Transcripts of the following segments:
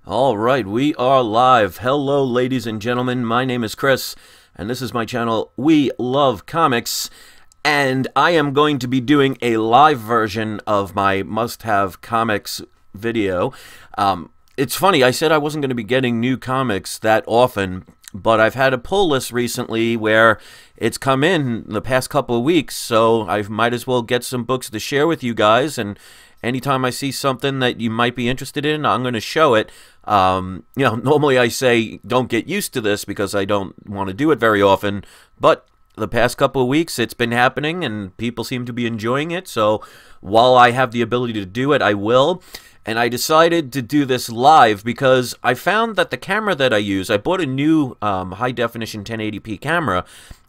All right, we are live. Hello, ladies and gentlemen. My name is Chris, and this is my channel, We Love Comics. And I am going to be doing a live version of my must-have comics video. It's funny, I said I wasn't going to be getting new comics that often, but I've had a pull list recently where it's come in the past couple of weeks, so I might as well get some books to share with you guys. And anytime I see something that you might be interested in, I'm going to show it. Normally I say don't get used to this because I don't want to do it very often, but the past couple of weeks it's been happening and people seem to be enjoying it, so while I have the ability to do it, I will. And I decided to do this live because I found that the camera that I use, I bought a new high-definition 1080p camera,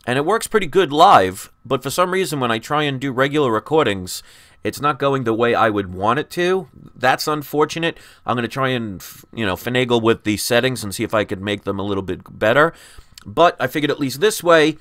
and it works pretty good live, but for some reason when I try and do regular recordings, it's not going the way I would want it to. That's unfortunate. I'm going to try and, finagle with the settings and see if I could make them a little bit better. But I figured at least this way,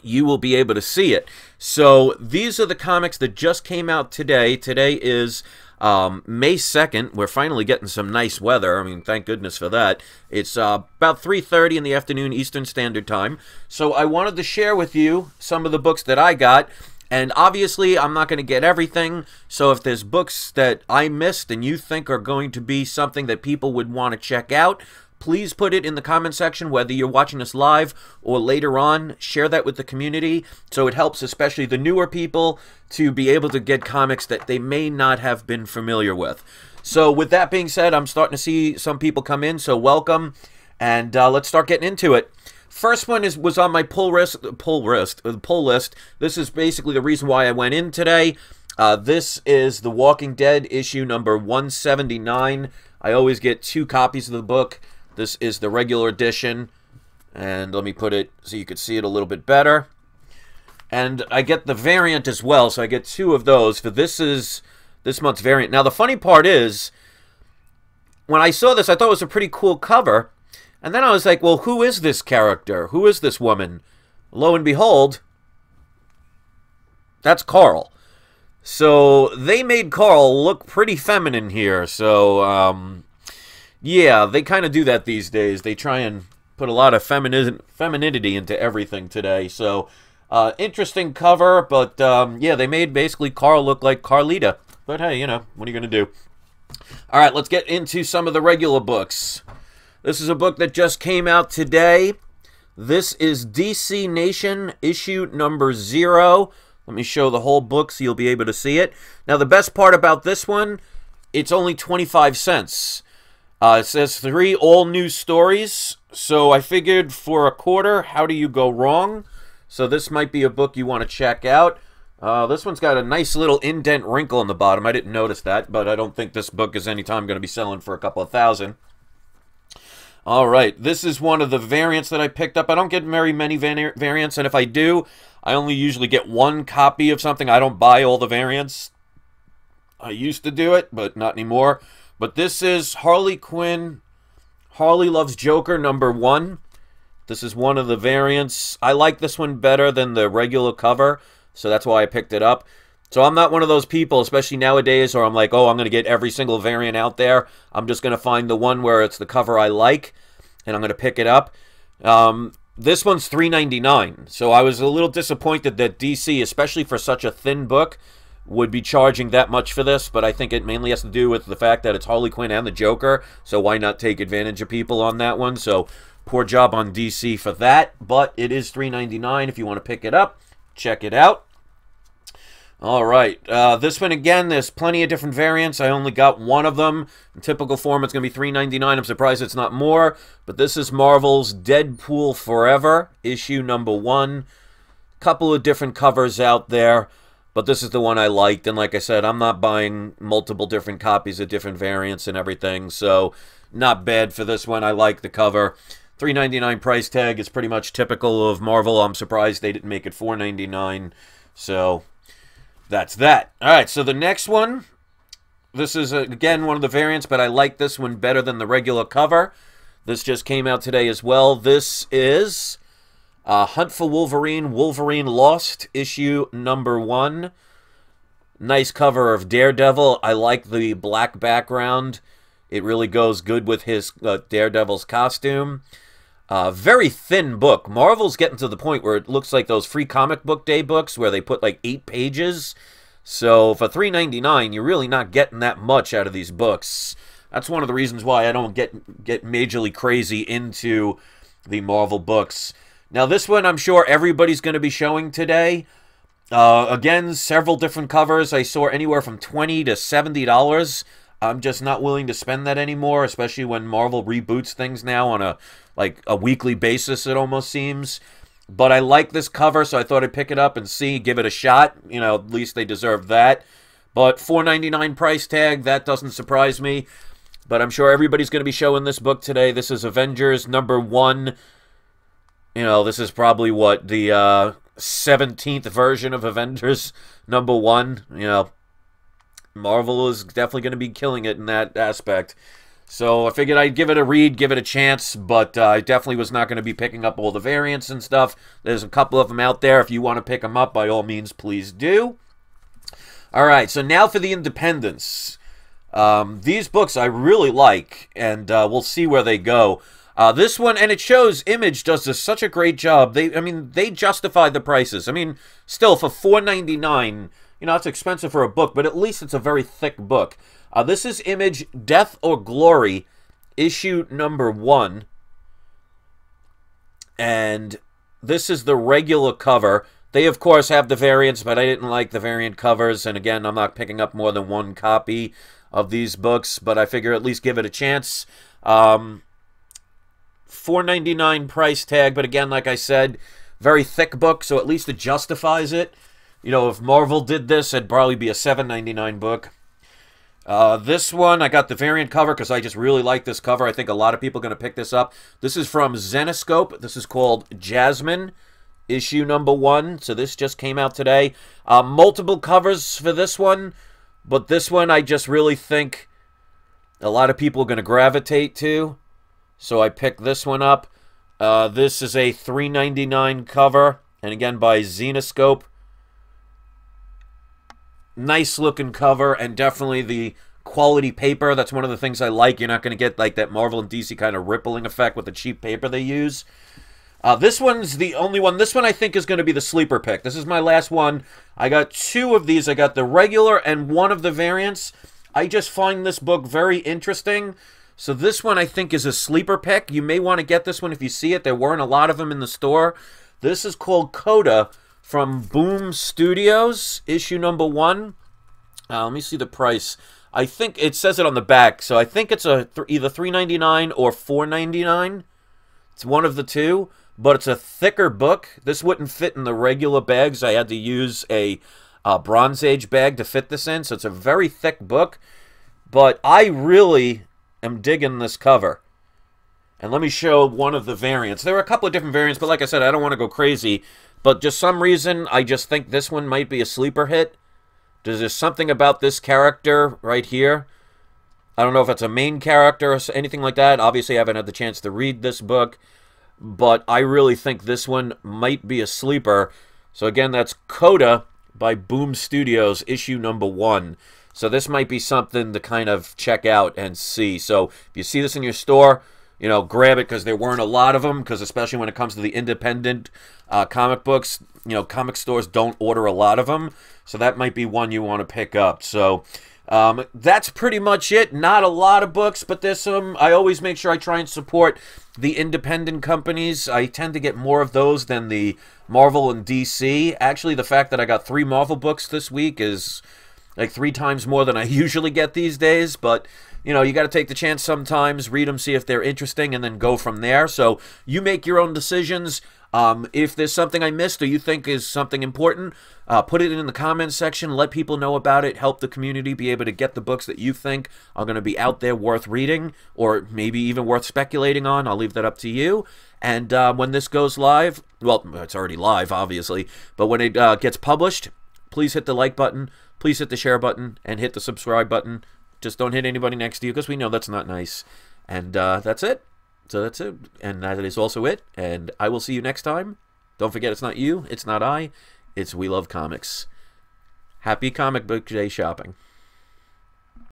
you will be able to see it. So these are the comics that just came out today. Today is May 2nd. We're finally getting some nice weather. I mean, thank goodness for that. It's about 3:30 in the afternoon Eastern Standard Time. So I wanted to share with you some of the books that I got. And obviously, I'm not going to get everything, so if there's books that I missed and you think are going to be something that people would want to check out, please put it in the comment section, whether you're watching us live or later on. Share that with the community, so it helps especially the newer people to be able to get comics that they may not have been familiar with. So with that being said, I'm starting to see some people come in, so welcome, and let's start getting into it. First one was on my pull list. This is basically the reason why I went in today. This is The Walking Dead issue number 179. I always get 2 copies of the book. This is the regular edition, and let me put it so you can see it a little bit better. And I get the variant as well, so I get 2 of those. For this month's variant. Now the funny part is, when I saw this, I thought it was a pretty cool cover. And then I was like, well, who is this character? Who is this woman? Lo and behold, that's Carl. So they made Carl look pretty feminine here. So, yeah, they kind of do that these days. They try and put a lot of femininity into everything today. So, interesting cover, but, yeah, they made basically Carl look like Carlita. But hey, what are you going to do? All right, let's get into some of the regular books. This is a book that just came out today. This is DC Nation, issue number 0. Let me show the whole book so you'll be able to see it. Now, the best part about this one, it's only 25 cents. It says 3 all-new stories. So I figured for a quarter, how do you go wrong? So this might be a book you want to check out. This one's got a nice little indent wrinkle on the bottom. I didn't notice that, but I don't think this book is anytime going to be selling for a couple of thousand. All right, this is one of the variants that I picked up. I don't get very many variants, and if I do, I only usually get 1 copy of something. I don't buy all the variants. I used to do it, but not anymore. But this is Harley Quinn, Harley Loves Joker, number 1. This is one of the variants. I like this one better than the regular cover, so that's why I picked it up. So I'm not one of those people, especially nowadays, where I'm like, oh, I'm going to get every single variant out there. I'm just going to find the one where it's the cover I like, and I'm going to pick it up. This one's $3.99, so I was a little disappointed that DC, especially for such a thin book, would be charging that much for this, but I think it mainly has to do with the fact that it's Harley Quinn and the Joker, so why not take advantage of people on that one? So poor job on DC for that, but it is $3.99 if you want to pick it up. Check it out. All right, this one again, there's plenty of different variants. I only got 1 of them. In typical form, it's going to be $3.99. I'm surprised it's not more, but this is Marvel's Deadpool Forever, issue number 1. Couple of different covers out there, but this is the one I liked. And like I said, I'm not buying multiple different copies of different variants and everything, so not bad for this one. I like the cover. $3.99 price tag is pretty much typical of Marvel. I'm surprised they didn't make it $4.99, so that's that. All right, so the next one, this is, again, one of the variants, but I like this one better than the regular cover. This just came out today as well. This is Hunt for Wolverine, Wolverine Lost, issue number 1. Nice cover of Daredevil. I like the black background. It really goes good with his Daredevil's costume. Very thin book. Marvel's getting to the point where it looks like those free comic book day books where they put like 8 pages. So for $3.99, you're really not getting that much out of these books. That's one of the reasons why I don't get majorly crazy into the Marvel books. Now this one I'm sure everybody's going to be showing today. Again, several different covers. I saw anywhere from $20 to $70. I'm just not willing to spend that anymore, especially when Marvel reboots things now on a weekly basis, it almost seems. But I like this cover, so I thought I'd pick it up and see, give it a shot. You know, at least they deserve that. But $4.99 price tag, that doesn't surprise me. But I'm sure everybody's going to be showing this book today. This is Avengers #1. You know, this is probably, what, the 17th version of Avengers #1. You know, Marvel is definitely going to be killing it in that aspect. So I figured I'd give it a read, give it a chance, but I definitely was not going to be picking up all the variants and stuff. There's a couple of them out there. If you want to pick them up, by all means, please do. All right, so now for the independents. These books I really like, and we'll see where they go. This one, and it shows Image does such a great job. They justify the prices. I mean, still, for $4.99, you know, it's expensive for a book, but at least it's a very thick book. This is Image Death or Glory, issue #1. And this is the regular cover. They, of course, have the variants, but I didn't like the variant covers. And again, I'm not picking up more than one copy of these books, but I figure at least give it a chance. $4.99 price tag, but again, like I said, very thick book, so at least it justifies it. You know, if Marvel did this, it'd probably be a $7.99 book. This one, I got the variant cover because I just really like this cover. I think a lot of people are going to pick this up. This is from Zenescope. This is called Jasmine, issue #1. So this just came out today. Multiple covers for this one, but this one I just really think a lot of people are going to gravitate to. So I picked this one up. This is a $3.99 cover, and again by Zenescope. Nice looking cover, and definitely the quality paper. That's one of the things I like. You're not going to get like that Marvel and DC kind of rippling effect with the cheap paper they use. This one's the only one. This one I think is going to be the sleeper pick. This is my last one. I got 2 of these. I got the regular and 1 of the variants. I just find this book very interesting. So this one I think is a sleeper pick. You may want to get this one if you see it. There weren't a lot of them in the store. This is called Coda from Boom Studios, issue #1. Let me see the price. I think it says it on the back, so I think it's either $3.99 or $4.99. It's one of the two, but it's a thicker book. This wouldn't fit in the regular bags. I had to use a Bronze Age bag to fit this in, so it's a very thick book. But I really am digging this cover. And let me show one of the variants. There are a couple of different variants, but like I said, I don't want to go crazy. But just some reason, I just think this one might be a sleeper hit. There's something about this character right here. I don't know if it's a main character or anything like that. Obviously, I haven't had the chance to read this book. But I really think this one might be a sleeper. So again, that's Coda by Boom Studios, issue #1. So this might be something to kind of check out and see. So if you see this in your store, you know, grab it because there weren't a lot of them. Because especially when it comes to the independent comic books, you know, comic stores don't order a lot of them. So that might be one you want to pick up. So that's pretty much it. Not a lot of books, but there's some. I always make sure I try and support the independent companies. I tend to get more of those than the Marvel and DC. Actually, the fact that I got 3 Marvel books this week is like 3 times more than I usually get these days. But you know, you got to take the chance sometimes, read them, see if they're interesting, and then go from there. So you make your own decisions. If there's something I missed or you think is something important, put it in the comments section. Let people know about it. Help the community be able to get the books that you think are going to be out there worth reading or maybe even worth speculating on. I'll leave that up to you. And when this goes live, well, it's already live, obviously, but when it gets published, please hit the like button, please hit the share button, and hit the subscribe button. Just don't hit anybody next to you because we know that's not nice. And that's it. So that's it. And that is also it. And I will see you next time. Don't forget, it's not you. It's not I. It's We Love Comics. Happy Comic Book Day shopping.